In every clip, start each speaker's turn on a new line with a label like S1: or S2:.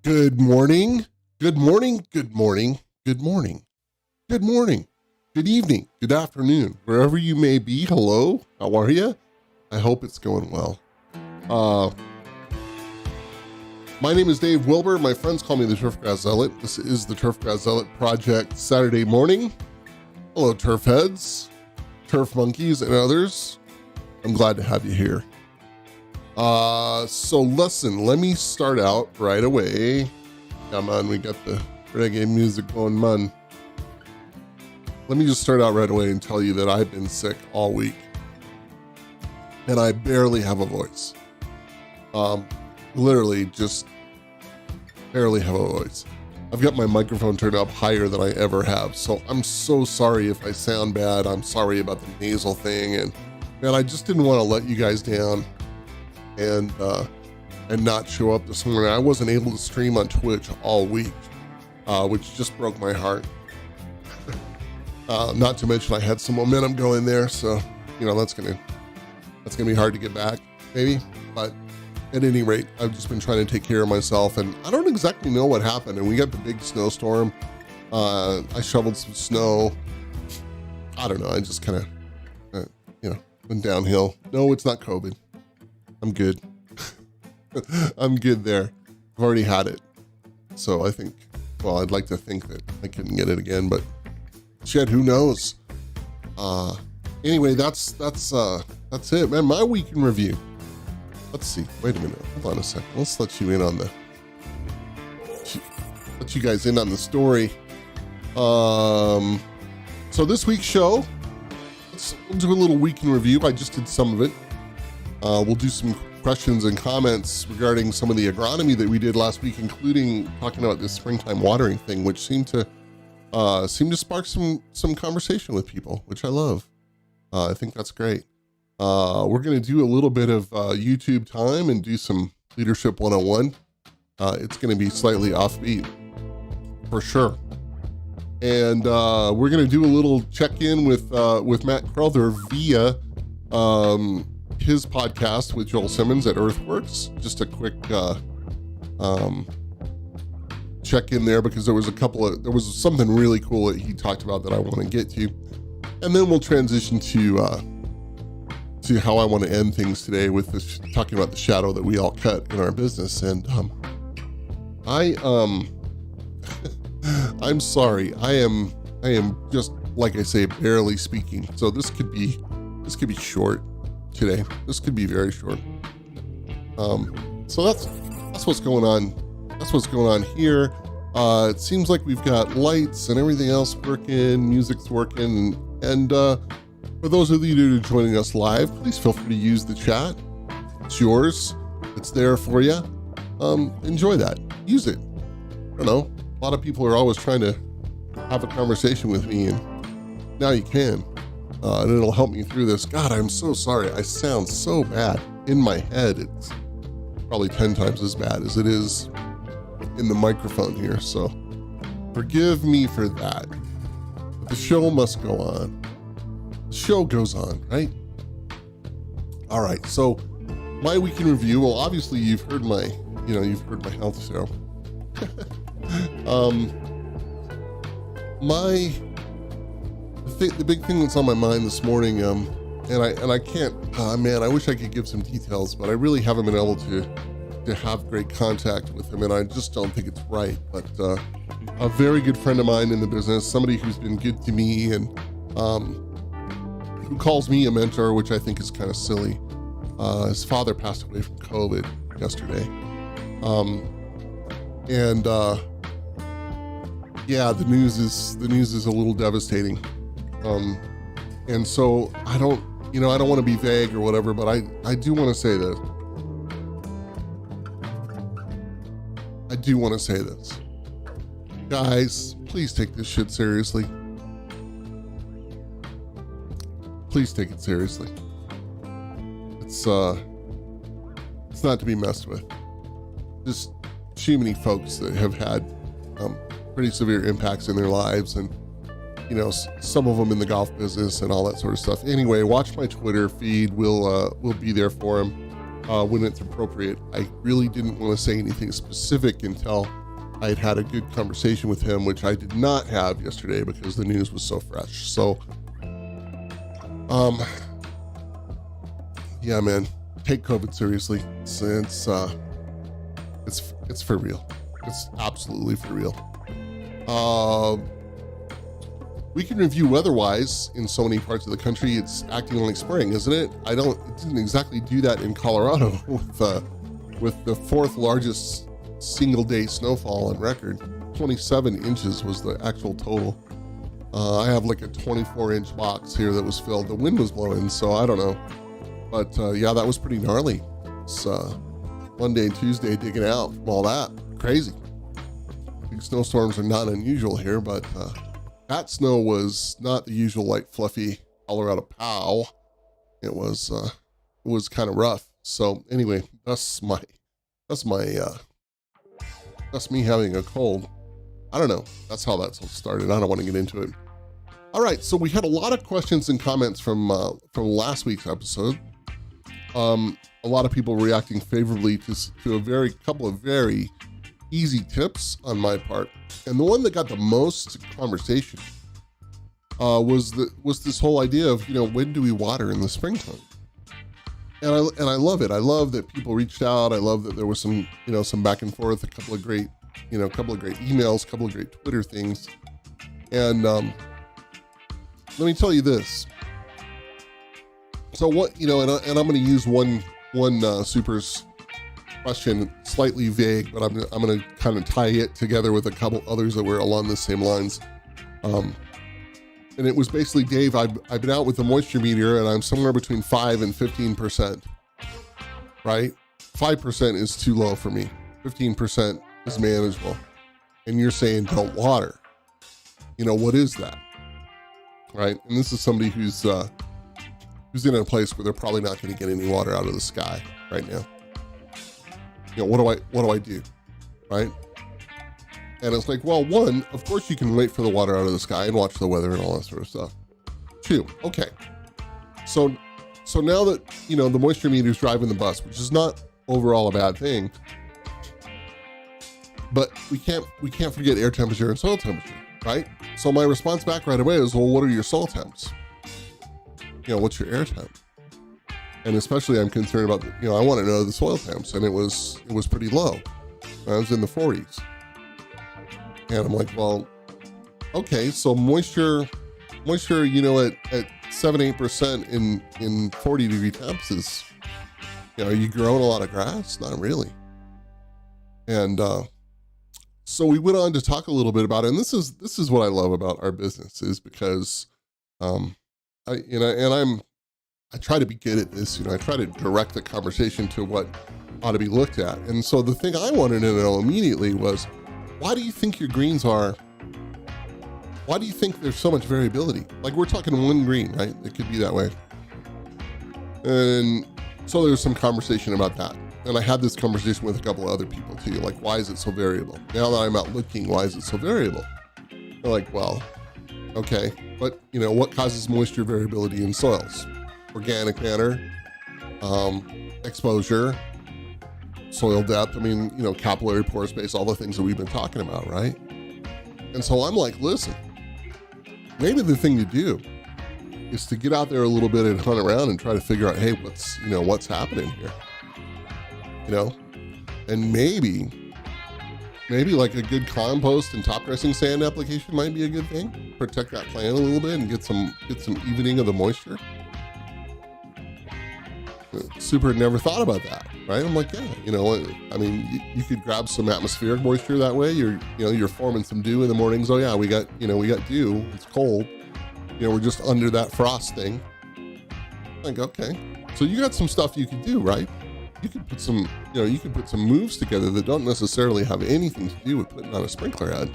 S1: Good morning, good morning, good morning, good morning, good morning, good evening, good afternoon, wherever you may be. Hello, how are you? I hope it's going well. My name is Dave Wilber. My friends call me the Turfgrass Zealot. This is the Turfgrass Zealot Project Saturday morning. Hello, turf heads, turf monkeys, and others. I'm glad to have you here. So listen, let me start out right away. Come on, we got the reggae music going, man. Let me just start out right away and tell you that I've been sick all week. And I barely have a voice. Literally just barely have a voice. I've got my microphone turned up higher than I ever have. So I'm so sorry if I sound bad. I'm sorry about the nasal thing. And man, I just didn't want to let you guys down and not show up this morning. I wasn't able to stream on Twitch all week, which just broke my heart. Not to mention I had some momentum going there, so you know that's gonna be hard to get back, maybe. But at any rate, I've just been trying to take care of myself, and I don't exactly know what happened. And we got the big snowstorm. I shoveled some snow. I don't know. I just kind of, went downhill. No, it's not COVID. I'm good. I'm good there. I've already had it. So I think, well, I'd like to think that I couldn't get it again, but shit, who knows? Anyway, that's it, man. My week in review. Let's see. Wait a minute. Hold on a second. Let's let you guys in on the story. So this week's show, we'll do a little week in review. I just did some of it. We'll do some questions and comments regarding some of the agronomy that we did last week, including talking about this springtime watering thing, which seemed to spark some conversation with people, which I love. I think that's great. We're going to do a little bit of YouTube time and do some Leadership 101. It's going to be slightly offbeat for sure. And we're going to do a little check-in with Matt Crowther via his podcast with Joel Simmons at Earthworks. Just a quick check in there because there was something really cool that he talked about that I want to get to. And then we'll transition to how I want to end things today with this, talking about the shadow that we all cut in our business. And I'm sorry. I am just, like I say, barely speaking. So this could be short today. This could be very short. So that's what's going on. That's what's going on here. It seems like we've got lights and everything else working, music's working, and for those of you that are joining us live, please feel free to use the chat. It's yours. It's there for you. Enjoy that. Use it. I don't know. A lot of people are always trying to have a conversation with me, and now you can. And it'll help me through this. God, I'm so sorry. I sound so bad. In my head, it's probably 10 times as bad as it is in the microphone here. So forgive me for that. But the show must go on. The show goes on, right? All right. So my week in review. Well, obviously you've heard my health show. The big thing that's on my mind this morning, and I can't, man, I wish I could give some details, but I really haven't been able to have great contact with him, and I just don't think it's right. But a very good friend of mine in the business, somebody who's been good to me, and who calls me a mentor, which I think is kind of silly. His father passed away from COVID yesterday, yeah, the news is a little devastating. And so I don't want to be vague or whatever, but I do want to say this. I do want to say this. Guys, please take this shit seriously. Please take it seriously. It's not to be messed with. Just too many folks that have had pretty severe impacts in their lives, and some of them in the golf business and all that sort of stuff. Anyway, watch my Twitter feed. We'll be there for him. when it's appropriate. I really didn't want to say anything specific until I had had a good conversation with him, which I did not have yesterday because the news was so fresh. So, yeah, man, take COVID seriously. It's for real. It's absolutely for real. We can review weather-wise in so many parts of the country. It's acting like spring, isn't it? It didn't exactly do that in Colorado with the fourth largest single day snowfall on record. 27 inches was the actual total. I have like a 24-inch box here that was filled. The wind was blowing, so I don't know. But yeah, that was pretty gnarly. It's Monday and Tuesday digging out from all that. Crazy. Big snowstorms are not unusual here, but that snow was not the usual like fluffy Colorado pow. It was kind of rough. So anyway, that's me having a cold. I don't know. That's how that started. I don't want to get into it. All right. So we had a lot of questions and comments from last week's episode. A lot of people reacting favorably to a couple of very easy tips on my part. And the one that got the most conversation was this whole idea of, when do we water in the springtime? And I love it. I love that people reached out. I love that there was some back and forth, a couple of great emails, a couple of great Twitter things. And let me tell you this. So what, and I'm going to use one super's question, slightly vague, but I'm going to kind of tie it together with a couple others that were along the same lines. And it was basically, Dave, I've been out with the moisture meter and I'm somewhere between 5 and 15%, right? 5% is too low for me. 15% is manageable. And you're saying don't water. What is that? Right? And this is somebody who's in a place where they're probably not going to get any water out of the sky right now. What do I do? Right? And it's like, well, one, of course you can wait for the water out of the sky and watch the weather and all that sort of stuff. Two, okay. So now that, the moisture meter is driving the bus, which is not overall a bad thing, but we can't forget air temperature and soil temperature, right? So my response back right away is, well, what are your soil temps? What's your air temp? And especially I'm concerned about, I want to know the soil temps, and it was pretty low. I was in the 40s. And I'm like, well, okay, so moisture, at 7-8% in 40 degree temps is, are you growing a lot of grass? Not really. And so we went on to talk a little bit about it. And this is what I love about our business, is because I try to be good at this. I try to direct the conversation to what ought to be looked at. And so the thing I wanted to know immediately was, why do you think your greens are? Why do you think there's so much variability? Like, we're talking one green, right? It could be that way. And so there's some conversation about that. And I had this conversation with a couple of other people too. Like, why is it so variable? Now that I'm out looking, why is it so variable? They're like, well, okay, but what causes moisture variability in soils? Organic matter, exposure, soil depth, capillary pore space, all the things that we've been talking about, right? And so I'm like, listen, maybe the thing to do is to get out there a little bit and hunt around and try to figure out, hey, what's happening here? And maybe like a good compost and top dressing sand application might be a good thing. Protect that plant a little bit and get some evening of the moisture. Super never thought about that, right? I'm like, yeah, you could grab some atmospheric moisture that way. You're forming some dew in the mornings. Oh yeah, we got dew. It's cold. We're just under that frost thing. Like, okay, so you got some stuff you can do, right? You could put some moves together that don't necessarily have anything to do with putting on a sprinkler head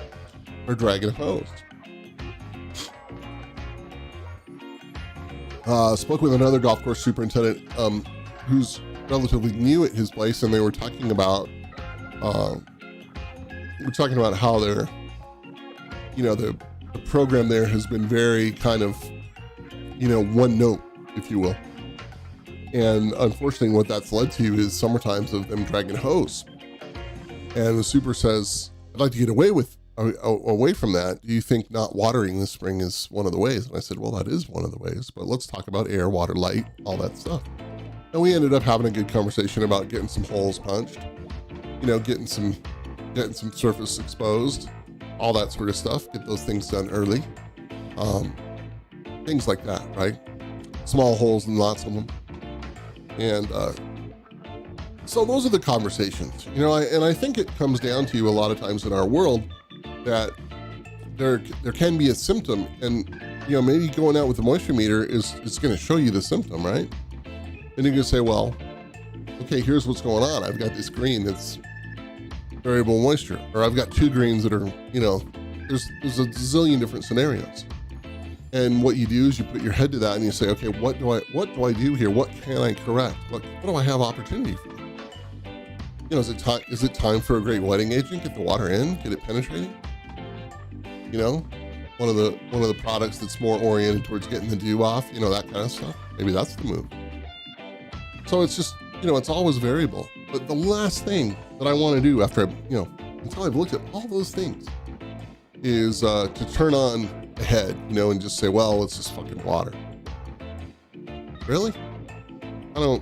S1: or dragging a hose. Spoke with another golf course superintendent who's relatively new at his place, and they were talking about how they're, the program there has been very kind of, one note, if you will. And unfortunately, what that's led to is summertimes of them dragging a hose. And the super says, I'd like to get away from that. Do you think not watering this spring is one of the ways? And I said, well, that is one of the ways, but let's talk about air, water, light, all that stuff. And we ended up having a good conversation about getting some holes punched, getting some surface exposed, all that sort of stuff. Get those things done early. Things like that, right? Small holes and lots of them. And so those are the conversations, and I think it comes down to a lot of times in our world that there can be a symptom, and maybe going out with the moisture meter is going to show you the symptom, right? And you can say, well, okay, here's what's going on. I've got this green that's variable moisture, or I've got 2 greens that are, there's a zillion different scenarios. And what you do is you put your head to that and you say, okay, what do I do here? What can I correct? What do I have opportunity for? Is it time for a great wetting agent? Get the water in, get it penetrating. One of the products that's more oriented towards getting the dew off, that kind of stuff. Maybe that's the move. So it's just, it's always variable. But the last thing that I want to do after until I've looked at all those things is to turn on the head, and just say, well, it's just fucking water. Really? I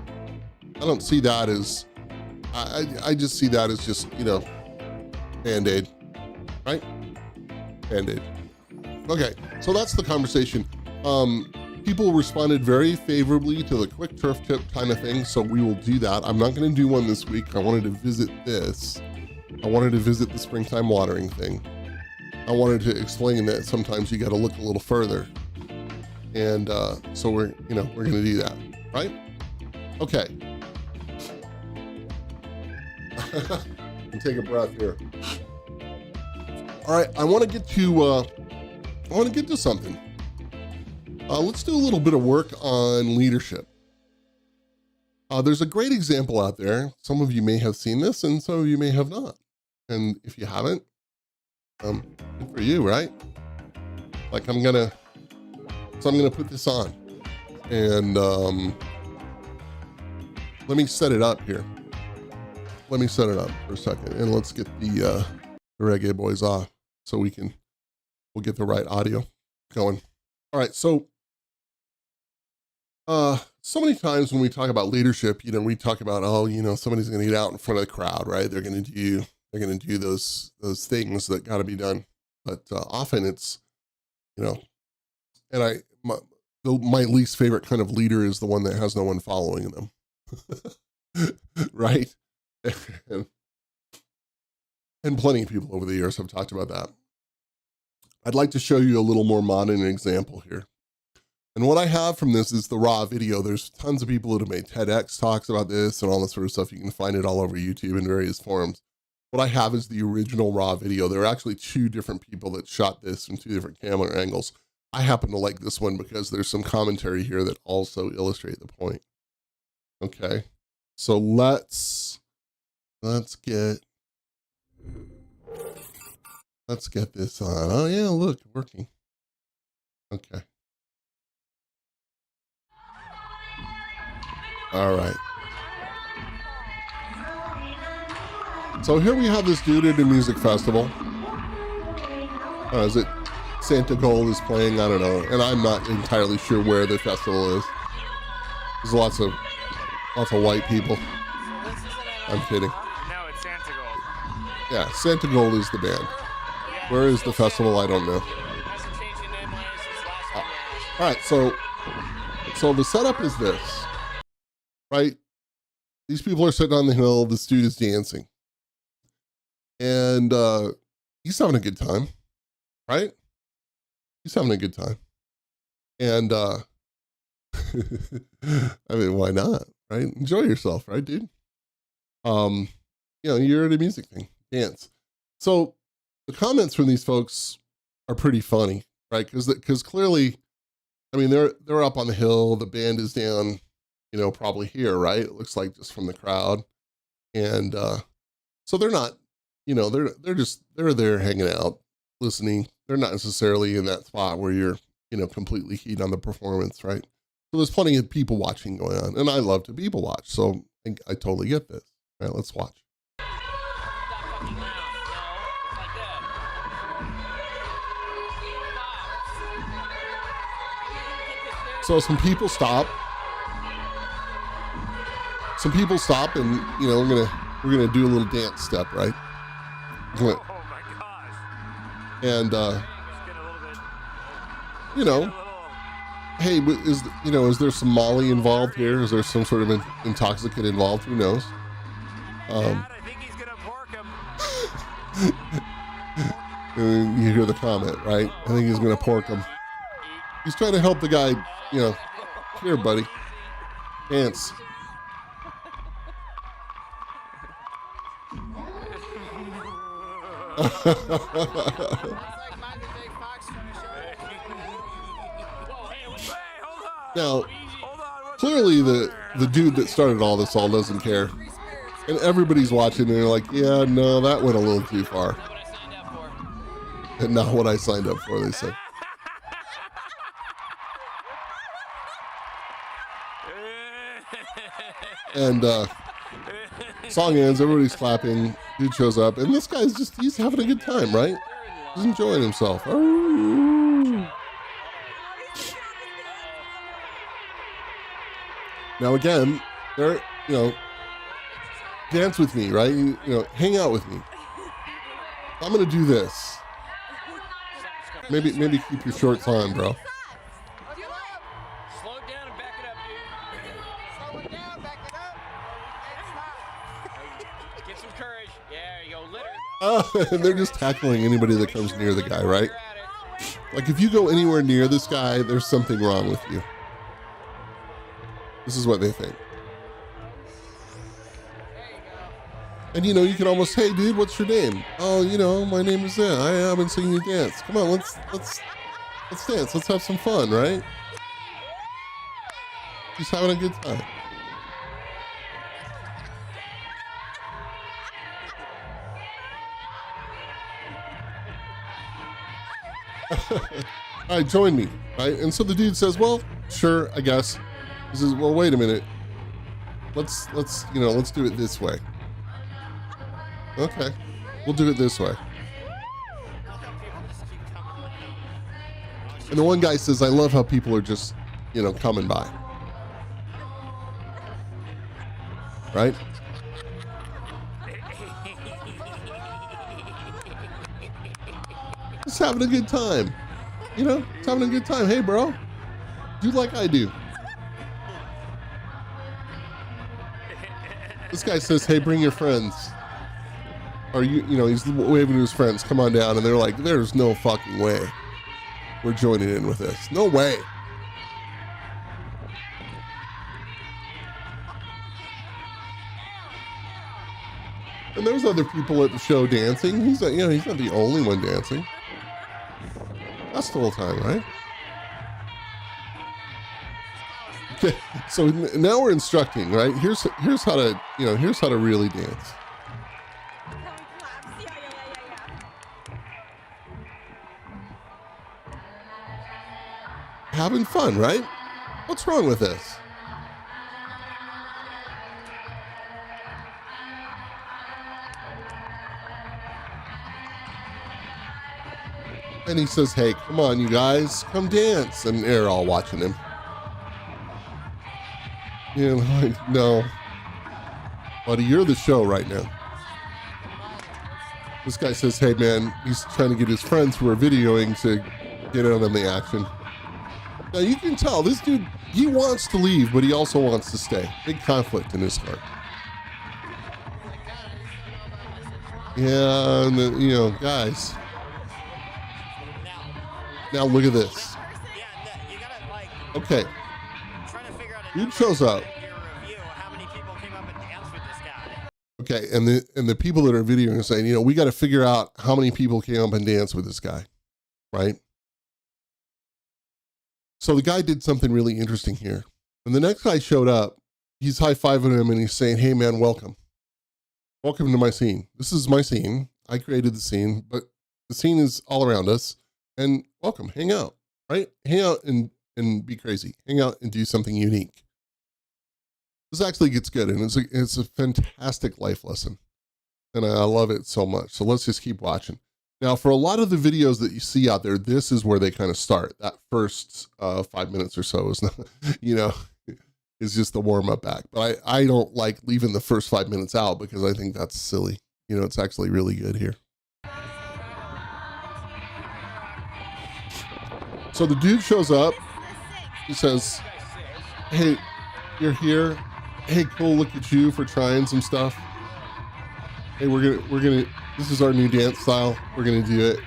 S1: don't see that as, I just see that as just, Band-Aid, right? Band-Aid. Okay, so that's the conversation. People responded very favorably to the quick turf tip kind of thing, so we will do that. I'm not going to do one this week. I wanted to visit this. I wanted to visit the springtime watering thing. I wanted to explain that sometimes you got to look a little further. And so we're going to do that, right? Okay. And take a breath here. All right, I want to get to something. Let's do a little bit of work on leadership. There's a great example out there. Some of you may have seen this and some of you may have not. And if you haven't, good for you, right? Like I'm gonna put this on and let me set it up here. Let me set it up for a second and let's get the reggae boys off so we'll get the right audio going. All right, so many times when we talk about leadership, we talk about, somebody's gonna get out in front of the crowd, right? They're gonna do those things that gotta be done. But often it's, and my least favorite kind of leader is the one that has no one following them, right? And plenty of people over the years have talked about that. I'd like to show you a little more modern example here. And what I have from this is the raw video. There's tons of people that have made TEDx talks about this and all this sort of stuff. You can find it all over YouTube in various forums. What I have is the original raw video. There are actually 2 different people that shot this in 2 different camera angles. I happen to like this one because there's some commentary here that also illustrate the point. Okay, so let's get this on. Oh yeah, look, working. Okay. All right. So here we have this dude at a music festival. Is it Santa Gold is playing? I don't know. And I'm not entirely sure where the festival is. There's lots of white people. I'm kidding.
S2: No, it's Santa Gold.
S1: Yeah, Santa Gold is the band. Where is the festival? I don't know. All right, so the setup is this, right? These people are sitting on the hill. This dude is dancing. And he's having a good time, right? He's having a good time. And I mean, why not, right? Enjoy yourself, right, dude? You're at a music thing, dance. So the comments from these folks are pretty funny, right? Because clearly, I mean, they're up on the hill. The band is down, probably here, right? It looks like just from the crowd. And so they're not, they're there hanging out, listening. They're not necessarily in that spot where you're, completely keyed on the performance, right? So there's plenty of people watching going on, and I love to people watch. So I totally get this. All right, let's watch. So some people stop. Some people stop, and we're gonna do a little dance step, right? Oh my gosh! And hey, is there some Molly involved here? Is there some sort of an intoxicant involved? Who knows? I think he's gonna pork him. And you hear the comment, right? I think he's gonna pork him. He's trying to help the guy, here, buddy. Dance. Now, clearly the dude that started all this all doesn't care. And everybody's watching and they're like, yeah, no, that went a little too far. And not what I signed up for, they say. And song ends, everybody's clapping, dude shows up, and this guy's he's having a good time, right? He's enjoying himself. Oh. Now again, they're, dance with me, right? Hang out with me. I'm gonna do this. Maybe keep your shorts on, bro.
S2: Slow down and back it up, dude. Slow it down, back it up. Get some courage. Yeah, you go, litter.
S1: And they're just tackling anybody that comes near the guy, right? Like if you go anywhere near this guy, there's something wrong with you. This is what they think. And you can almost, hey dude, what's your name? Oh, my name is that. I've been seeing you dance. Come on, let's dance. Let's have some fun, right? He's having a good time. All right, join me, right? And so the dude says, well, sure, I guess. He says, well, wait a minute. Let's do it this way. Okay, we'll do it this way. And the one guy says, I love how people are just, coming by. Right? Just having a good time. Just having a good time. Hey, bro, do like I do. This guy says, hey, bring your friends. Or he's waving to his friends, come on down. And they're like, there's no fucking way we're joining in with this. No way. And there's other people at the show dancing. He's not, he's not the only one dancing. That's the whole time, right? Okay, so now we're instructing, right? Here's how to, here's how to really dance. Having fun, right? What's wrong with this? And he says, hey, come on, you guys, come dance. And they're all watching him. Like, no. Buddy, you're the show right now. This guy says, hey, man, he's trying to get his friends who are videoing to get in on the action. Now, you can tell this dude, he wants to leave, but he also wants to stay. Big conflict in his heart. Yeah, and guys. Now look at this. Okay. Dude shows up. Okay, and the people that are videoing are saying, we got to figure out how many people came up and danced with this guy, right? So the guy did something really interesting here. When the next guy showed up, he's high-fiving him and he's saying, hey man, welcome. Welcome to my scene. This is my scene. I created the scene, but the scene is all around us. And welcome, hang out, right? Hang out and and be crazy. Hang out and do something unique. This actually gets good, and it's a fantastic life lesson. And I love it so much. So let's just keep watching. Now, for a lot of the videos that you see out there, this is where they kind of start. That first 5 minutes or so is not, is just the warm up act. But I don't like leaving the first 5 minutes out because I think that's silly. It's actually really good here. So the dude shows up. He says, "Hey, you're here. Hey, cool. Look at you for trying some stuff. Hey, we're gonna. This is our new dance style. We're gonna do it."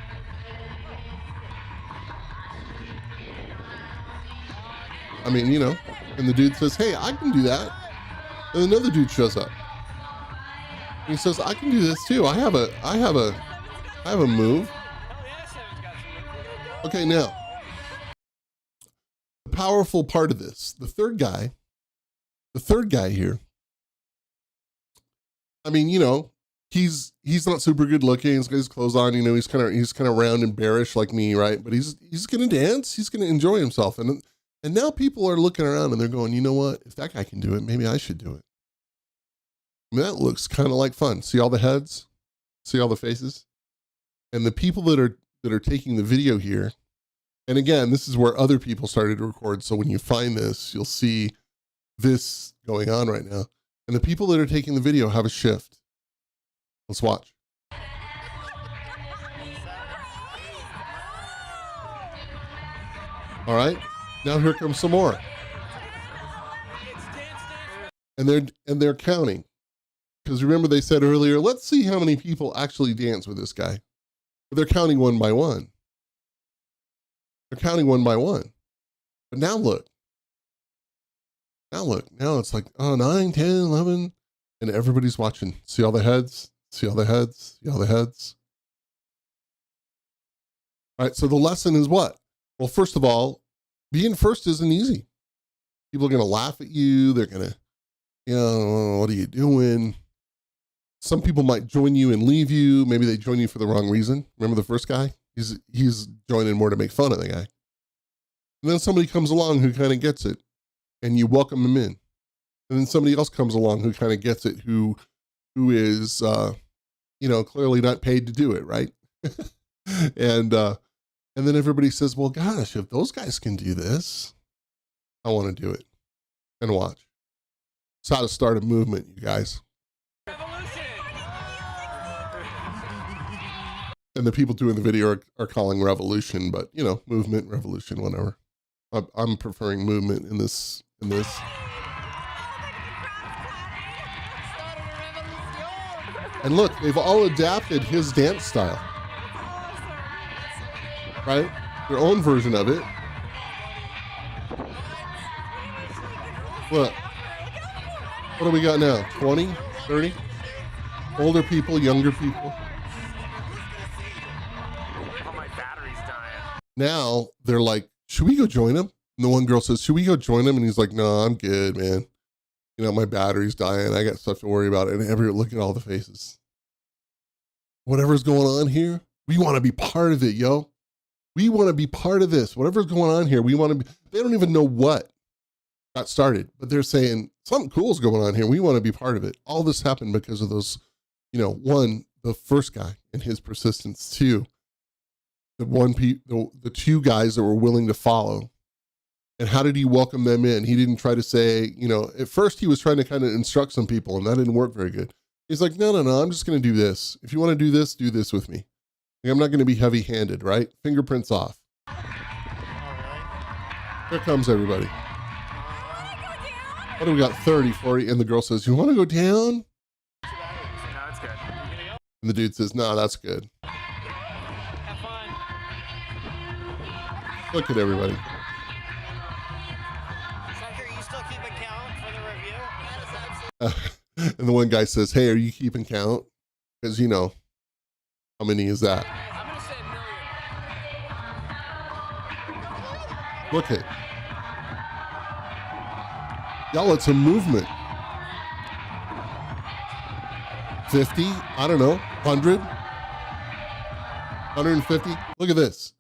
S1: I mean, and the dude says, "Hey, I can do that." And another dude shows up. And he says, "I can do this too. I have a move." Okay, now the powerful part of this, the third guy here. I mean, he's not super good looking. He's got his clothes on, he's kind of round and bearish like me, right? But he's gonna dance. He's gonna enjoy himself. And now people are looking around and they're going, you know what? If that guy can do it, maybe I should do it. I mean, that looks kind of like fun. See all the heads? See all the faces? And the people that are taking the video here. And again, this is where other people started to record. So when you find this, you'll see this going on right now. And the people that are taking the video have a shift. Let's watch. All right. Now here comes some more. And they're counting. Because remember they said earlier, let's see how many people actually dance with this guy. But they're counting one by one. They're counting one by one. But now look. Now it's like, 9, 10, 11. And everybody's watching. See all the heads? See all the heads? See all the heads? All right, so the lesson is what? Well, first of all, being first isn't easy. People are going to laugh at you. They're going to, what are you doing? Some people might join you and leave you. Maybe they join you for the wrong reason. Remember the first guy? He's joining more to make fun of the guy. And then somebody comes along who kind of gets it, and you welcome them in. And then somebody else comes along who kind of gets it, who is, clearly not paid to do it, right? And then everybody says, well, gosh, if those guys can do this, I want to do it. And watch. It's how to start a movement, you guys. And the people doing the video are calling revolution, but movement, revolution, whatever. I'm preferring movement in this. And look, they've all adapted his dance style. Right? Their own version of it. Look. What do we got now? 20? 30? Older people, younger people. Now they're like, should we go join him? And the one girl says, should we go join him? And he's like, no, I'm good, man. My battery's dying. I got stuff to worry about. And look at all the faces. Whatever's going on here, we want to be part of it, yo. We want to be part of this. Whatever's going on here, we want to be. They don't even know what got started, but they're saying something cool is going on here. We want to be part of it. All this happened because of those, one, the first guy and his persistence. Two, the two guys that were willing to follow. And how did he welcome them in? He didn't try to say, at first he was trying to kind of instruct some people, and that didn't work very good. He's like, no, I'm just going to do this. If you want to do this with me. I'm not going to be heavy-handed, right? Fingerprints off. Here comes everybody. What do we got? 30, 40. And the girl says, you want to go down?
S2: No, it's good.
S1: And the dude says, no, that's good.
S2: Have fun.
S1: Look at everybody.
S2: Sucker, you still keeping count for the review? That is absolutely.
S1: And the one guy says, hey, are you keeping count? Because, how many is that?
S2: I'm going to say 1 million.
S1: Look at. Y'all, it's a movement. 50, I don't know, 100, 150. Look at this.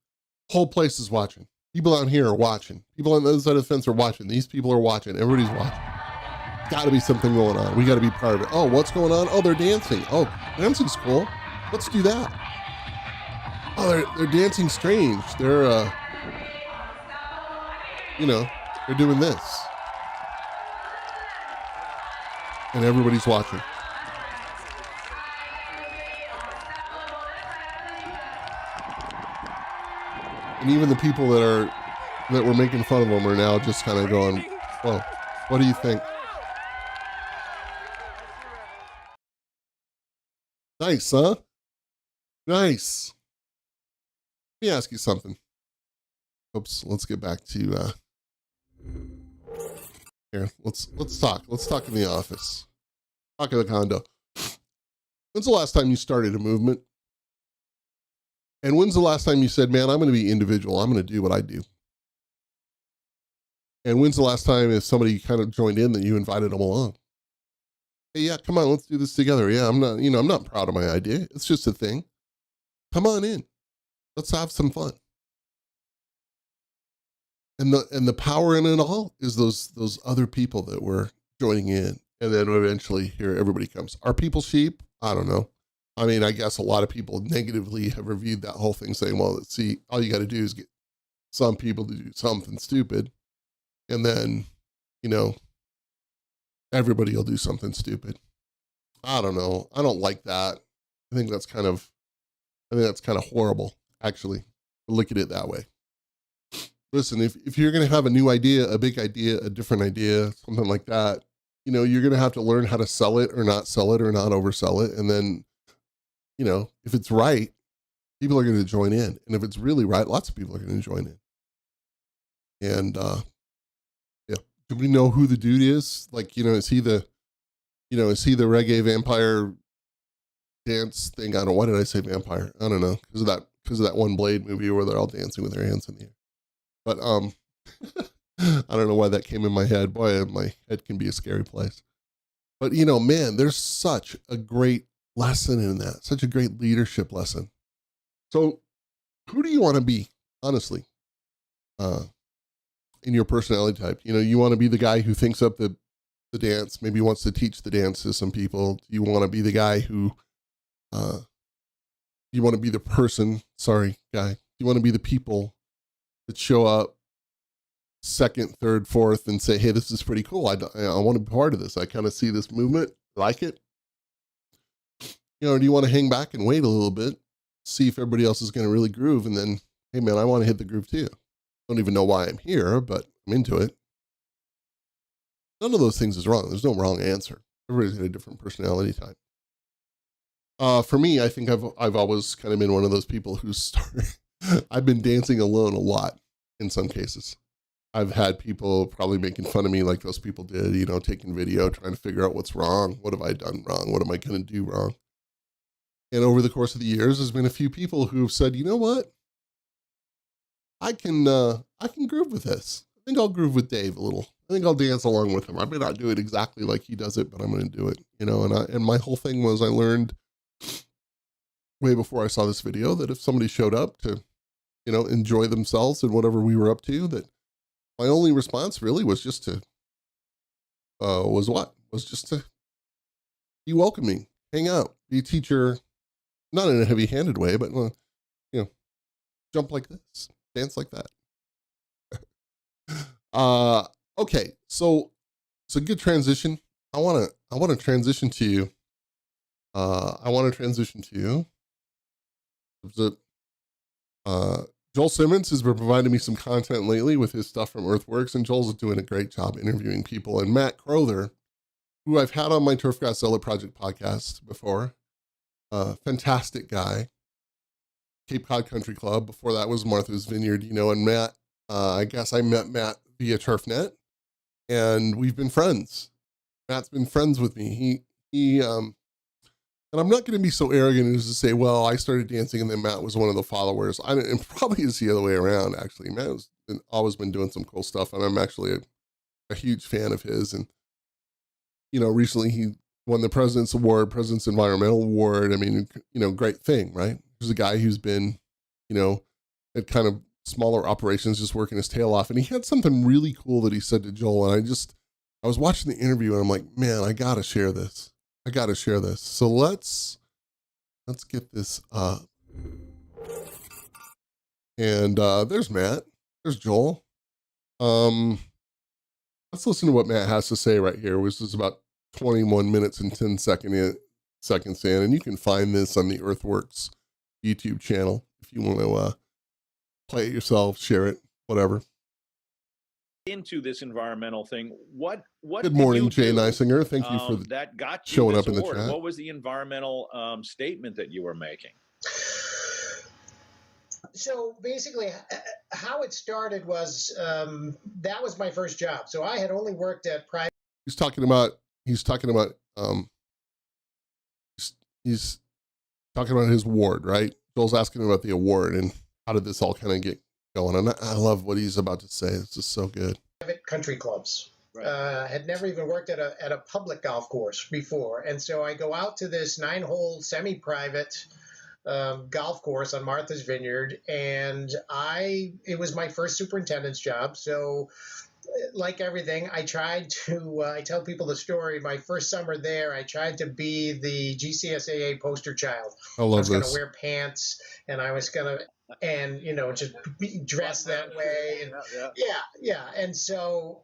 S1: Whole place is watching. People out here are watching. People on the other side of the fence are watching. These people are watching. Everybody's watching. Got to be something going on. We got to be part of it. Oh, what's going on? Oh, they're dancing. Oh, dancing's cool. Let's do that. Oh, they're dancing strange. They're, they're doing this. And everybody's watching. And even the people that were making fun of them are now just kind of going, "Whoa, what do you think?" Nice, huh? Nice. Let me ask you something. Oops, let's get back to here. Let's talk. Let's talk in the office. Talk in the condo. When's the last time you started a movement? And when's the last time you said, "Man, I'm going to be individual. I'm going to do what I do"? And when's the last time if somebody kind of joined in that you invited them along? Hey, yeah, come on, let's do this together. Yeah, I'm not proud of my idea. It's just a thing. Come on in. Let's have some fun. And the power in it all is those other people that were joining in. And then eventually here everybody comes. Are people sheep? I don't know. I mean, I guess a lot of people negatively have reviewed that whole thing saying, well, see, all you got to do is get some people to do something stupid. And then, everybody will do something stupid. I don't know. I don't like that. I think that's kind of horrible, actually, to look at it that way. Listen, if you're going to have a new idea, a big idea, a different idea, something like that, you're going to have to learn how to sell it or not oversell it. And then, if it's right, people are going to join in. And if it's really right, lots of people are going to join in. And, do we know who the dude is? Like, is he the reggae vampire dance thing? Why did I say vampire? I don't know. Because of that one Blade movie where they're all dancing with their hands in the air. But, I don't know why that came in my head. Boy, my head can be a scary place. But, man, there's such a great lesson in that. Such a great leadership lesson. So who do you want to be? Honestly, in your personality type, you want to be the guy who thinks up the dance, maybe wants to teach the dance to some people. You want to be the guy who, you want to be the person, you want to be the people that show up second, third, fourth and say, hey, this is pretty cool. I want to be part of this. I kind of see this movement, like it. Do you want to hang back and wait a little bit, see if everybody else is going to really groove? And then, hey man, I want to hit the groove too. Don't even know why I'm here, but I'm into it. None of those things is wrong. There's no wrong answer. Everybody's got a different personality type. For me, I think I've always kind of been one of those people who I've been dancing alone a lot in some cases. I've had people probably making fun of me like those people did, taking video, trying to figure out what's wrong. What have I done wrong? What am I going to do wrong? And over the course of the years, there's been a few people who have said, you know what? I can groove with this. I think I'll groove with Dave a little. I think I'll dance along with him. I may not do it exactly like he does it, but I'm going to do it, and my whole thing was I learned way before I saw this video that if somebody showed up to, enjoy themselves and whatever we were up to, that my only response really was just to, just to be welcoming, hang out, be a teacher, not in a heavy-handed way, but, jump like this. Dance like that. Okay. So it's a good transition. I want to transition to you. Joel Simmons has been providing me some content lately with his stuff from Earthworks, and Joel's doing a great job interviewing people. And Matt Crowther, who I've had on my Turfgrass Zealot Project podcast before, fantastic guy. Cape Cod Country Club. Before that was Martha's Vineyard, and Matt, I guess I met Matt via TurfNet, and we've been friends. Matt's been friends with me. He and I'm not going to be so arrogant as to say, well, I started dancing and then Matt was one of the followers. And probably is the other way around, actually. Matt has always been doing some cool stuff, and I'm actually a huge fan of his. And, recently he won the President's Environmental Award. I mean, great thing, right? There's a guy who's been, had kind of smaller operations, just working his tail off. And he had something really cool that he said to Joel. And I was watching the interview and I'm like, man, I got to share this. So let's get this up. And there's Matt. There's Joel. Let's listen to what Matt has to say right here, which is about 21 minutes and 10 seconds in. And you can find this on the Earthworks YouTube channel if you want to play it yourself, share it, whatever.
S3: Into this environmental thing, what
S1: Good morning, Jay Neisinger. Thank you for
S3: that got you
S1: showing
S3: this
S1: up in the
S3: award.
S1: chat.
S3: What was the environmental statement that you were making?
S4: So basically, how it started was that was my first job. So I had only worked at private.
S1: He's talking about his award, right? Joel's asking about the award and how did this all kind of get going. And I love what he's about to say. It's just so good.
S4: Private country clubs.
S3: Right.
S4: Had never even worked at a public golf course before, and so I go out to this 9-hole semi-private golf course on Martha's Vineyard, and it was my first superintendent's job. So like everything, I tried to, I tell people the story, my first summer there, I tried to be the GCSAA poster child.
S1: I love
S4: was going to
S1: this.
S4: wear pants, and I was going to, and, just be dressed that way. And yeah. And so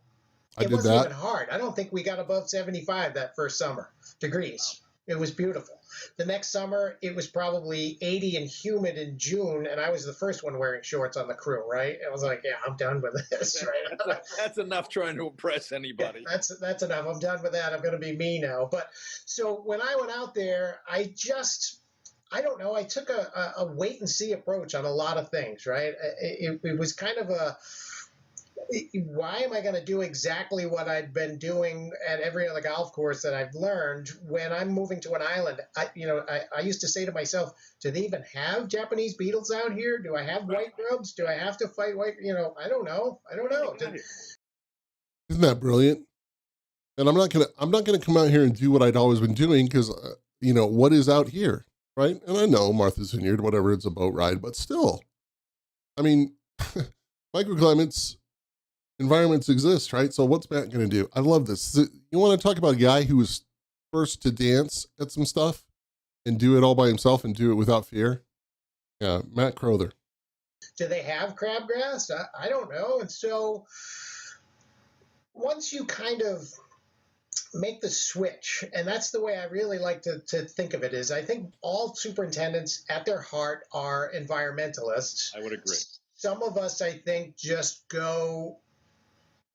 S4: it wasn't even hard. I don't think we got above 75 that first summer degrees. It was beautiful. The next summer, it was probably 80 and humid in June, and I was the first one wearing shorts on the crew, right? I was like, yeah, I'm done with this, right?
S3: That's enough trying to impress anybody.
S4: Yeah, that's enough. I'm done with that. I'm going to be me now. But so when I went out there, I don't know, I took a wait-and-see approach on a lot of things, right? It was kind of why am I going to do exactly what I'd been doing at every other golf course that I've learned when I'm moving to an island? I used to say to myself, do they even have Japanese beetles out here? Do I have white grubs? Do I have to fight white? I don't know.
S1: Isn't that brilliant? And I'm not gonna come out here and do what I'd always been doing because what is out here, right? And I know Martha's Vineyard, whatever, it's a boat ride, but still, I mean, microclimates. Environments exist, right? So what's Matt going to do? I love this. You want to talk about a guy who was first to dance at some stuff and do it all by himself and do it without fear? Yeah, Matt Crowther.
S4: Do they have crabgrass? I don't know. And so once you kind of make the switch, and that's the way I really like to think of it, is I think all superintendents at their heart are environmentalists.
S3: I would agree.
S4: Some of us, I think, just go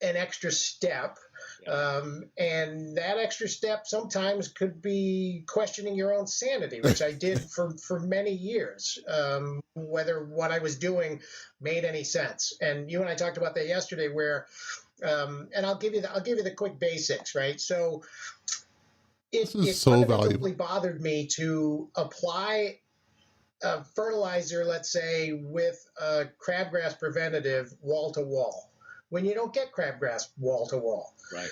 S4: an extra step, and that extra step sometimes could be questioning your own sanity, which I did for many years, whether what I was doing made any sense. And you and I talked about that yesterday, where and I'll give you the quick basics, right? So it fundamentally bothered me to apply a fertilizer, let's say, with a crabgrass preventative wall to wall, when you don't get crabgrass wall to wall.
S3: Right.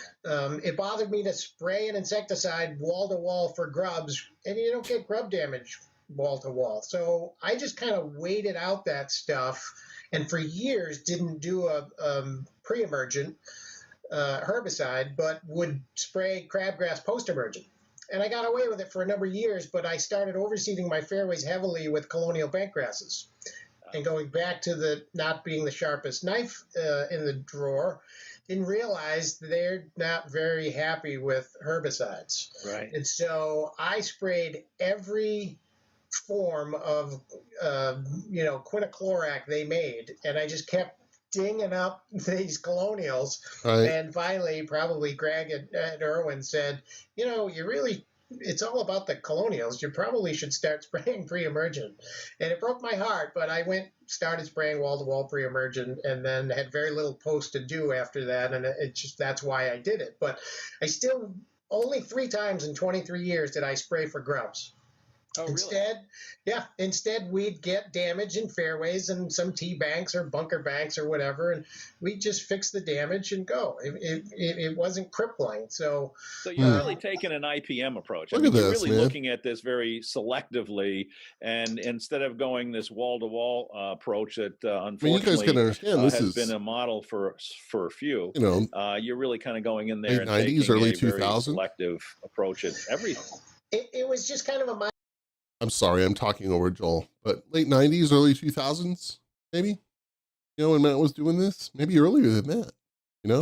S4: It bothered me to spray an insecticide wall to wall for grubs, and you don't get grub damage wall to wall. So I just kind of waited out that stuff, and for years didn't do a pre-emergent herbicide, but would spray crabgrass post-emergent. And I got away with it for a number of years, but I started overseeding my fairways heavily with colonial bentgrasses. And going back to the not being the sharpest knife in the drawer, didn't realize they're not very happy with herbicides.
S3: Right.
S4: And so I sprayed every form of, quinaclorac they made, and I just kept dinging up these colonials.
S1: Right.
S4: And finally, probably Greg and Irwin said, it's all about the colonials. You probably should start spraying pre-emergent. And it broke my heart, but I started spraying wall-to-wall pre-emergent, and then had very little post to do after that, and that's why I did it. But I still, only 3 times in 23 years did I spray for grubs.
S3: Oh, really?
S4: Instead we'd get damage in fairways and some tee banks or bunker banks or whatever, and we'd just fix the damage and go. It wasn't crippling. So
S3: you're really taking an IPM approach.
S1: Look at
S3: you're
S1: this,
S3: really
S1: man.
S3: looking at this very selectively, and instead of going this wall-to-wall approach that unfortunately
S1: you guys can understand this
S3: has
S1: is
S3: been a model for a few. You're really kind of going in there
S1: late
S3: and
S1: 90s,
S3: taking
S1: early
S3: a very
S1: 2000s.
S3: selective approach at everything.
S4: It was just kind of a mind.
S1: I'm sorry, I'm talking over Joel, but late 90s, early 2000s, maybe, when Matt was doing this, maybe earlier than that,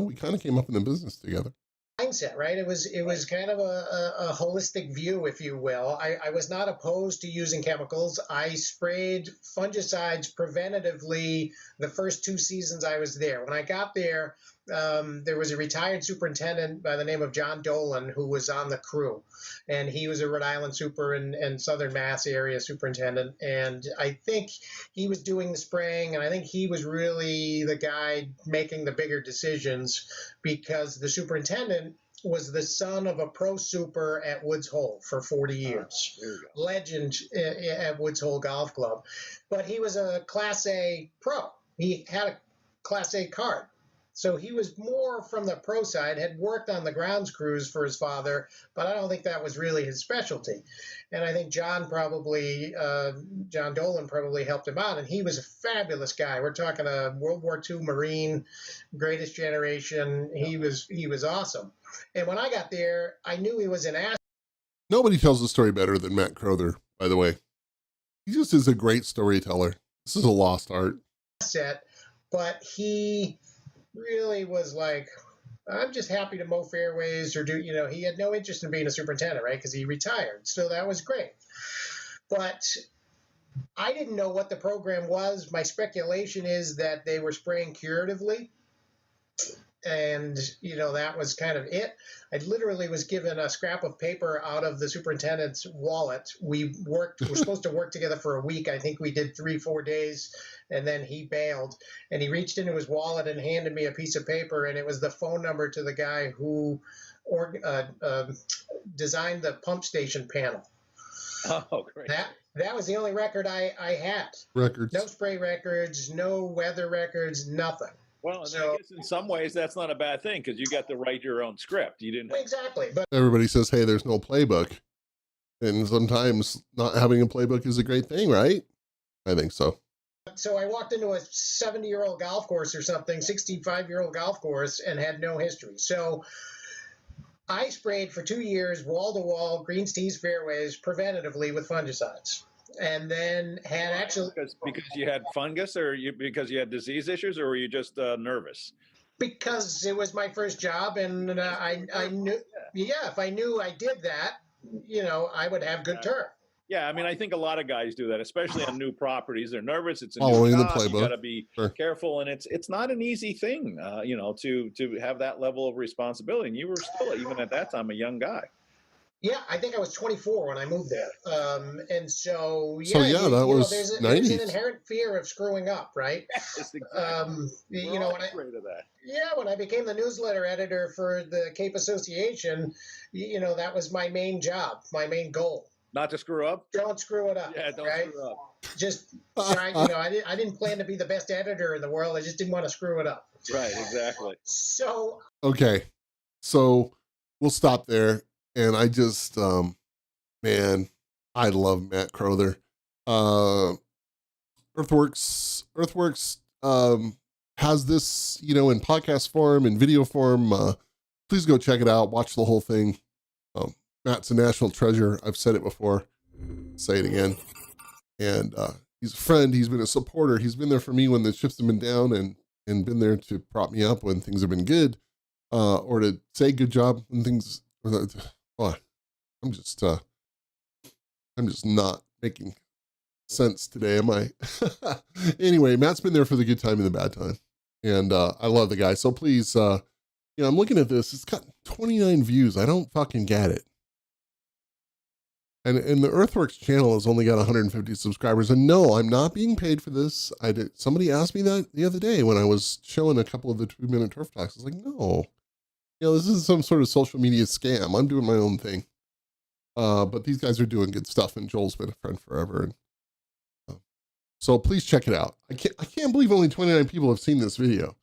S1: we kind of came up in the business together.
S4: Mindset, right? It was kind of a holistic view, if you will. I was not opposed to using chemicals. I sprayed fungicides preventatively the first 2 seasons I was there. When I got there, there was a retired superintendent by the name of John Dolan who was on the crew, and he was a Rhode Island super and Southern Mass area superintendent, and I think he was doing the spraying, and I think he was really the guy making the bigger decisions, because the superintendent was the son of a pro super at Woods Hole for 40 years. Legend at Woods Hole Golf Club. But he was a Class A pro. He had a Class A card. So he was more from the pro side, had worked on the grounds crews for his father, but I don't think that was really his specialty. And I think John Dolan probably helped him out, and he was a fabulous guy. We're talking a World War II Marine, greatest generation. He was awesome. And when I got there, I knew he was an asset.
S1: Nobody tells the story better than Matt Crowther, by the way. He just is a great storyteller. This is a lost art.
S4: But he really was like, I'm just happy to mow fairways or do, he had no interest in being a superintendent, right? Because he retired. So that was great. But I didn't know what the program was. My speculation is that they were spraying curatively. And, that was kind of it. I literally was given a scrap of paper out of the superintendent's wallet. We were supposed to work together for a week. I think we did 3-4 days, and then he bailed. And he reached into his wallet and handed me a piece of paper, and it was the phone number to the guy who designed the pump station panel.
S3: Oh, great.
S4: That was the only record I had.
S1: Records.
S4: No spray records, no weather records, nothing.
S3: Well, and I guess in some ways that's not a bad thing, because you got to write your own script. You didn't.
S4: Exactly. But
S1: everybody says, hey, there's no playbook. And sometimes not having a playbook is a great thing, right? I think so.
S4: So I walked into a 70-year-old golf course or something, 65-year-old golf course, and had no history. So I sprayed for 2 years, wall-to-wall, greens, tees, fairways, preventatively with fungicides. And then had actually...
S3: Because you had fungus, or because you had disease issues, or were you just nervous?
S4: Because it was my first job, and I knew, if I knew I did that, I would have good turn.
S3: Yeah, I think a lot of guys do that, especially on new properties. They're nervous. It's a
S1: following
S3: new
S1: the
S3: job.
S1: playbook.
S3: You got to be careful, and it's not an easy thing, to have that level of responsibility. And you were still, even at that time, a young guy.
S4: Yeah, I think I was 24 when I moved there. And so,
S1: that was
S4: there's
S1: 90s.
S4: There's an inherent fear of screwing up, right?
S3: Yes, exactly.
S4: When I became the newsletter editor for the Cape Association, that was my main job, my main goal.
S3: Not to screw up?
S4: Don't screw it up.
S3: Yeah, don't screw up.
S4: Just try, I didn't plan to be the best editor in the world. I just didn't want to screw it up.
S3: Right, exactly.
S4: So.
S1: Okay. So we'll stop there. And I just, man, I love Matt Crowther. Earthworks has this, in podcast form and video form. Please go check it out. Watch the whole thing. Matt's a national treasure. I've said it before. Say it again. And he's a friend. He's been a supporter. He's been there for me when the chips have been down, and been there to prop me up when things have been good, or to say good job when things. I'm just not making sense today, am I? Anyway, Matt's been there for the good time and the bad time, and I love the guy. So please, I'm looking at this. It's got 29 views. I don't fucking get it. And the Earthworks channel has only got 150 subscribers. And no, I'm not being paid for this. Somebody asked me that the other day when I was showing a couple of the 2-minute turf talks. I was like, no. This is some sort of social media scam. I'm doing my own thing. But these guys are doing good stuff, and Joel's been a friend forever. And so please check it out. I can't believe only 29 people have seen this video.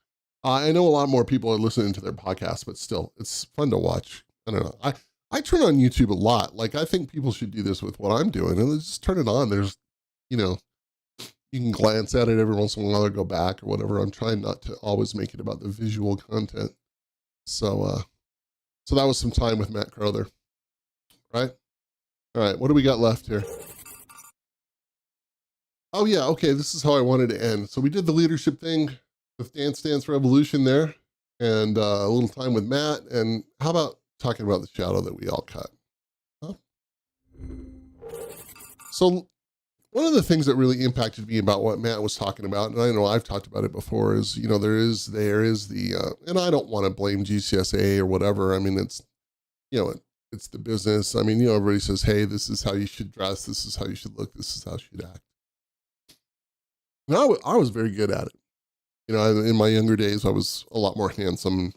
S1: I know a lot more people are listening to their podcast, but still, it's fun to watch. I don't know. I turn on YouTube a lot. Like, I think people should do this with what I'm doing, and just turn it on. There's, you know, you can glance at it every once in a while or go back or whatever. I'm trying not to always make it about the visual content. So that was some time with Matt Crowther, right? All right, what do we got left here? Oh yeah, okay, this is how I wanted to end. So we did the leadership thing with Dance Dance Revolution there, and a little time with Matt, and how about talking about the shadow that we all cut? Huh? So one of the things that really impacted me about what Matt was talking about, and I know I've talked about it before, is, you know, there is the, and I don't want to blame GCSA or whatever. I mean, it's, you know, it's the business. I mean, you know, everybody says, hey, this is how you should dress. This is how you should look. This is how you should act. And I was very good at it. You know, in my younger days, I was a lot more handsome,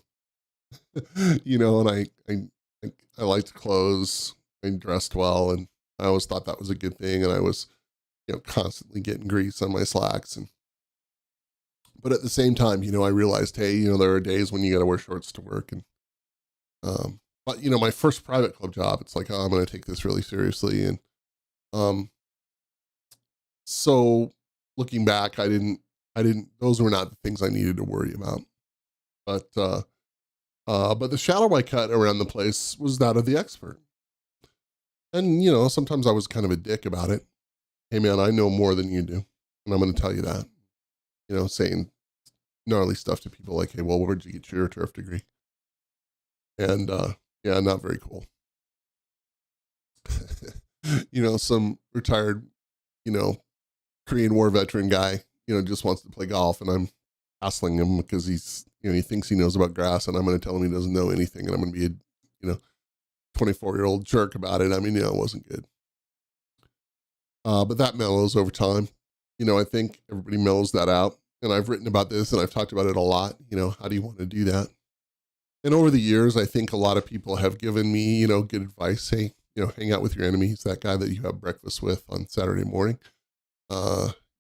S1: you know, and I liked clothes. I dressed well, and I always thought that was a good thing. And I was, you know, constantly getting grease on my slacks. But at the same time, you know, I realized, hey, you know, there are days when you got to wear shorts to work. And, but you know, my first private club job, it's like, oh, I'm going to take this really seriously. And, so looking back, I didn't, those were not the things I needed to worry about. But the shadow I cut around the place was that of the expert. And, you know, sometimes I was kind of a dick about it. Hey man, I know more than you do. And I'm going to tell you that, you know, saying gnarly stuff to people like, hey, well, where'd you get your turf degree? And, yeah, not very cool. You know, some retired, you know, Korean War veteran guy, you know, just wants to play golf, and I'm hassling him because he's, you know, he thinks he knows about grass, and I'm going to tell him he doesn't know anything, and I'm going to be a, you know, 24-year-old jerk about it. I mean, you know, it wasn't good. But that mellows over time. You know, I think everybody mellows that out, and I've written about this, and I've talked about it a lot. You know, how do you want to do that? And over the years, I think a lot of people have given me, you know, good advice. Hey, you know, hang out with your enemy. He's that guy that you have breakfast with on Saturday morning.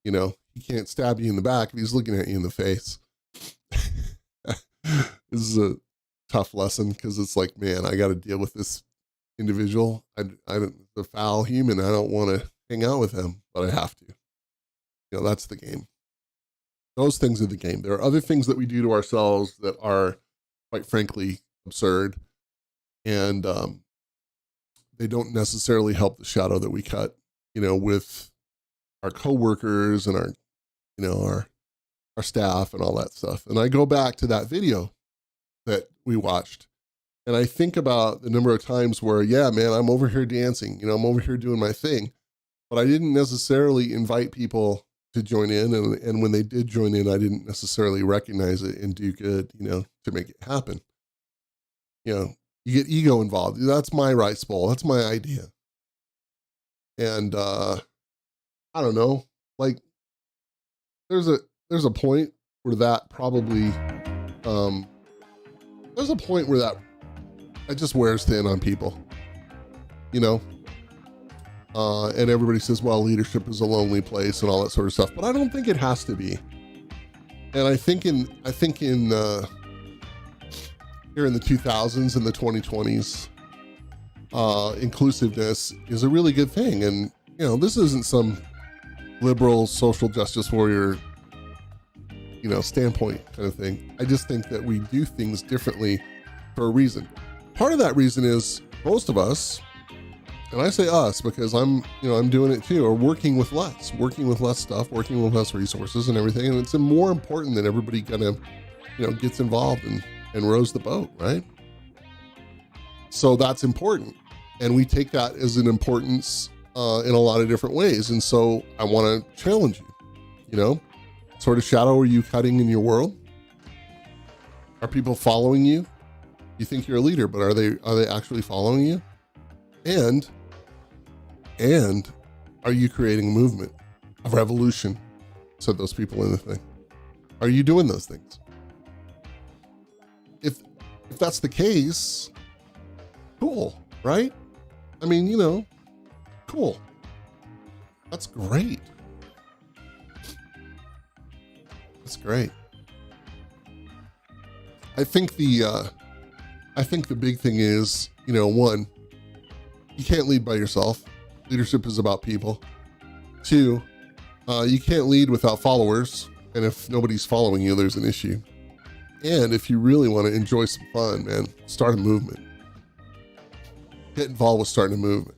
S1: You know, he can't stab you in the back if he's looking at you in the face. This is a tough lesson, because it's like, man, I got to deal with this individual. The foul human. I don't want to hang out with him, but I have to. You know, that's the game. Those things are the game. There are other things that we do to ourselves that are, quite frankly, absurd, and they don't necessarily help the shadow that we cut, you know, with our coworkers and our, you know, our staff and all that stuff. And I go back to that video that we watched, and I think about the number of times where, yeah, man, I'm over here dancing, you know, I'm over here doing my thing, but I didn't necessarily invite people to join in. And when they did join in, I didn't necessarily recognize it and do good, you know, to make it happen. You know, you get ego involved. That's my rice bowl. That's my idea. And, I don't know, like there's a point where that probably, there's a point where that just wears thin on people, you know? And everybody says, well, leadership is a lonely place and all that sort of stuff, but I don't think it has to be. And I think in here in the 2000s and the 2020s, inclusiveness is a really good thing. And, you know, this isn't some liberal social justice warrior, you know, standpoint kind of thing. I just think that we do things differently for a reason. Part of that reason is most of us, and I say us because I'm doing it too, are working with less stuff, working with less resources and everything. And it's more important that everybody kind of, you know, gets involved and rows the boat, right? So that's important. And we take that as an importance in a lot of different ways. And so I want to challenge you, you know, sort of shadow are you cutting in your world? Are people following you? You think you're a leader, but are they actually following you? And are you creating a movement, a revolution? Said those people in the thing. Are you doing those things? If that's the case, cool, right? I mean, you know, cool. That's great. That's great. I think the big thing is, you know, one, you can't lead by yourself. Leadership is about people. Two, you can't lead without followers. And if nobody's following you, there's an issue. And if you really want to enjoy some fun, man, start a movement. Get involved with starting a movement.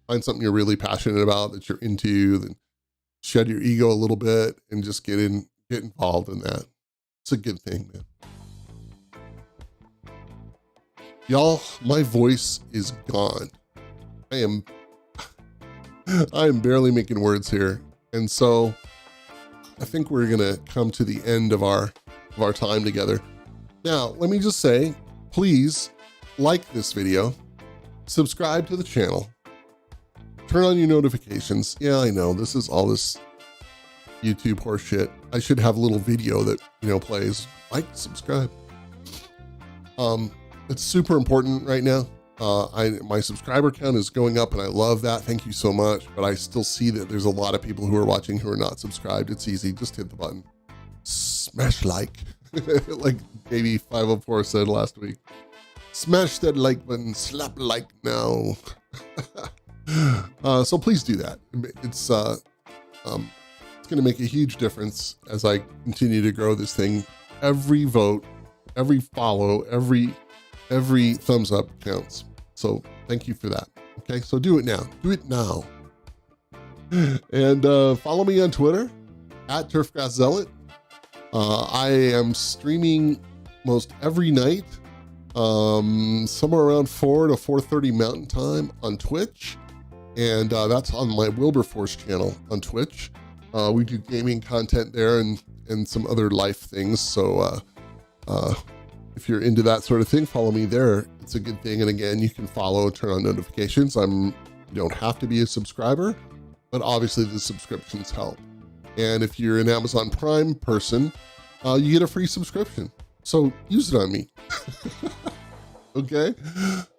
S1: Find something you're really passionate about, that you're into, then shed your ego a little bit and just get involved in that. It's a good thing, man. Y'all, my voice is gone. I am barely making words here. And so I think we're gonna come to the end of our time together. Now, let me just say, please like this video, subscribe to the channel, turn on your notifications. Yeah, I know this is all this YouTube horse shit. I should have a little video that, you know, plays. Like, subscribe. It's super important right now. My subscriber count is going up and I love that. Thank you so much. But I still see that there's a lot of people who are watching who are not subscribed. It's easy. Just hit the button. Smash like, like Baby 504 said last week. Smash that like button. Slap like now. So please do that. It's going to make a huge difference as I continue to grow this thing. Every vote, every follow, every thumbs up counts. So thank you for that. Okay, so do it now. Do it now. And follow me on Twitter at Turfgrass Zealot. I am streaming most every night, somewhere around 4 to 4:30 Mountain Time on Twitch, and that's on my Wilber Force channel on Twitch. We do gaming content there and some other life things. So if you're into that sort of thing, follow me there. It's a good thing. And again, you can follow, turn on notifications. You don't have to be a subscriber, but obviously the subscriptions help. And if you're an Amazon Prime person, you get a free subscription. So use it on me. Okay.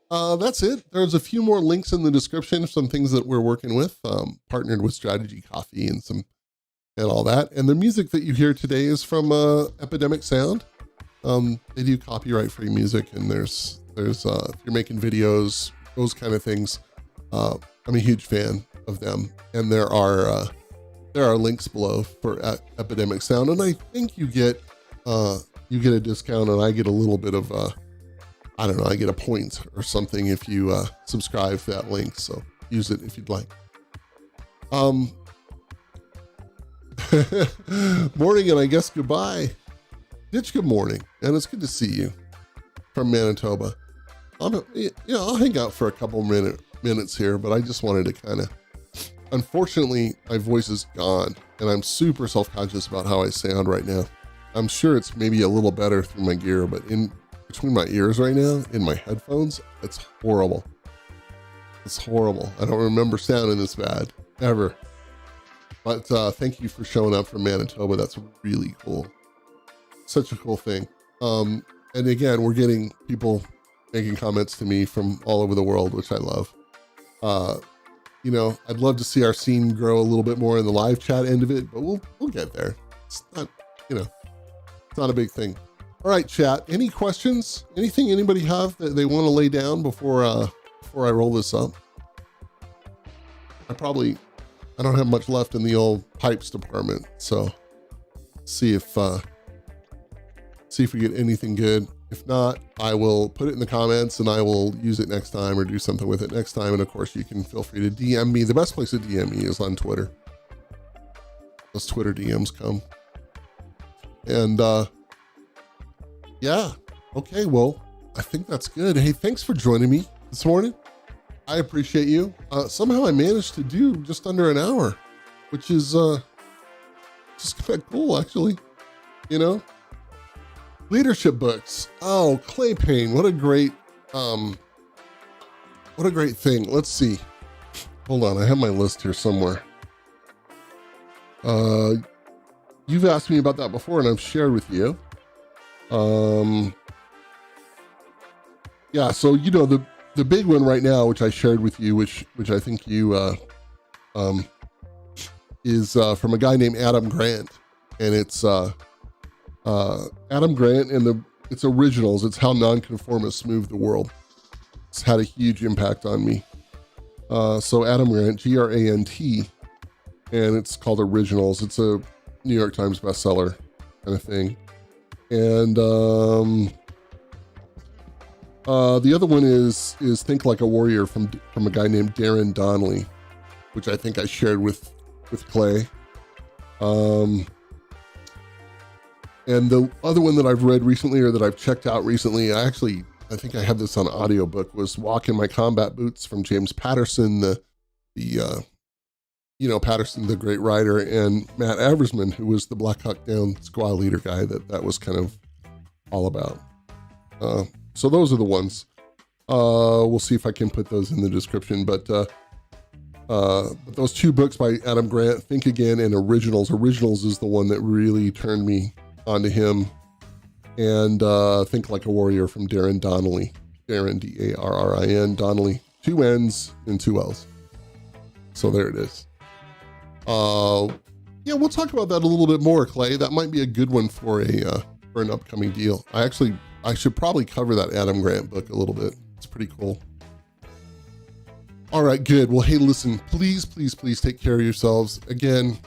S1: That's it. There's a few more links in the description of some things that we're working with, partnered with Strategy Coffee and all that. And the music that you hear today is from Epidemic Sound. They do copyright free music, and there's if you're making videos, those kind of things, I'm a huge fan of them. And there are links below for Epidemic Sound, and I think you get a discount, and I get a little bit of I don't know, I get a point or something if you subscribe to that link. So use it if you'd like. Morning, and I guess goodbye. Ditch, good morning, and it's good to see you from Manitoba. I'll hang out for a couple minutes here, but I just wanted to kind of, unfortunately, my voice is gone, and I'm super self-conscious about how I sound right now. I'm sure it's maybe a little better through my gear, but in between my ears right now, in my headphones, it's horrible. It's horrible. I don't remember sounding this bad, ever. But thank you for showing up from Manitoba. That's really cool. Such a cool thing. And again, we're getting people making comments to me from all over the world, which I love. I'd love to see our scene grow a little bit more in the live chat end of it, but we'll get there. It's not, it's not a big thing. All right, chat. Any questions? Anything anybody have that they want to lay down before I roll this up? I don't have much left in the old pipes department, so see if we get anything good. If not, I will put it in the comments and I will use it next time or do something with it next time. And of course, you can feel free to DM me. The best place to DM me is on Twitter. Those Twitter DMs come. And yeah, okay, well, I think that's good. Hey, thanks for joining me this morning. I appreciate you. Somehow I managed to do just under an hour, which is just kind of cool, actually. Leadership books. Oh, clay pain. What a great thing. Let's see. Hold on, I have my list here somewhere. You've asked me about that before, and I've shared with you. Yeah, so the the big one right now, which I shared with you, which I think you is from a guy named Adam Grant, and it's Adam Grant and it's originals. It's how nonconformists move the world. It's had a huge impact on me. So Adam Grant, Grant, and it's called Originals. It's a New York Times bestseller kind of thing. And the other one is Think Like a Warrior from a guy named Darren Donnelly, which I think I shared with Clay. And the other one that I've read recently, or that I've checked out recently, I think I have this on audiobook, was Walk in My Combat Boots from James Patterson, Patterson, the great writer, and Matt Aversman, who was the Black Hawk Down squad leader guy that was kind of all about. So those are the ones. We'll see if I can put those in the description, but those two books by Adam Grant, Think Again and Originals. Originals is the one that really turned me onto him, and Think Like a Warrior from Darren Donnelly. Darren, Darrin, Donnelly, 2 N's and 2 L's. So there it is. Yeah, we'll talk about that a little bit more, Clay. That might be a good one for an upcoming deal. I should probably cover that Adam Grant book a little bit. It's pretty cool. All right, good. Well, hey, listen, please take care of yourselves. Again,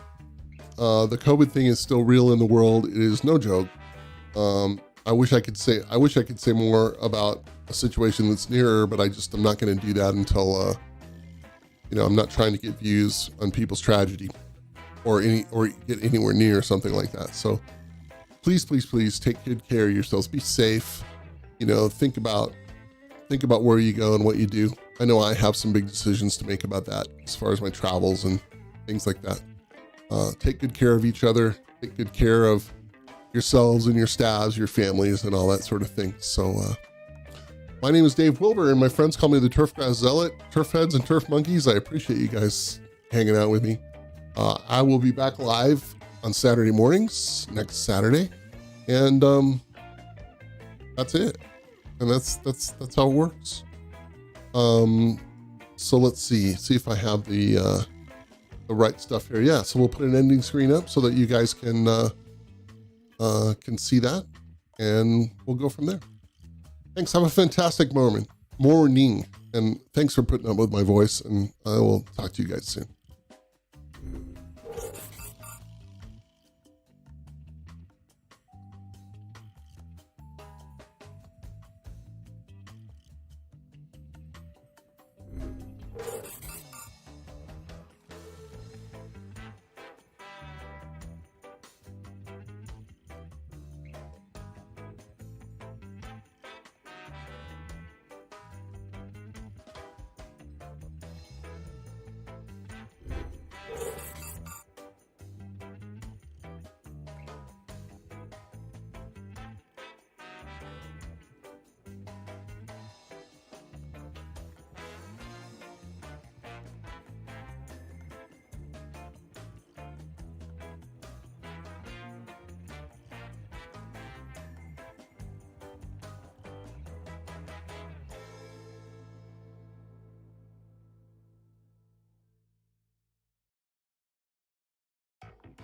S1: the COVID thing is still real in the world. It is no joke. I wish I could say more about a situation that's nearer, but I'm not going to do that until, I'm not trying to get views on people's tragedy or get anywhere near something like that. So please take good care of yourselves. Be safe. Think about where you go and what you do. I know I have some big decisions to make about that as far as my travels and things like that. Take good care of each other. Take good care of yourselves and your staffs, your families, and all that sort of thing. So my name is Dave Wilber, and my friends call me the Turfgrass Zealot. Turf heads and turf monkeys, I appreciate you guys hanging out with me. I will be back live on Saturday mornings next Saturday, and that's it. And that's how it works. So let's see if I have the right stuff here. Yeah, so we'll put an ending screen up so that you guys can see that, and we'll go from there. Thanks. Have a fantastic morning, and thanks for putting up with my voice, and I will talk to you guys soon.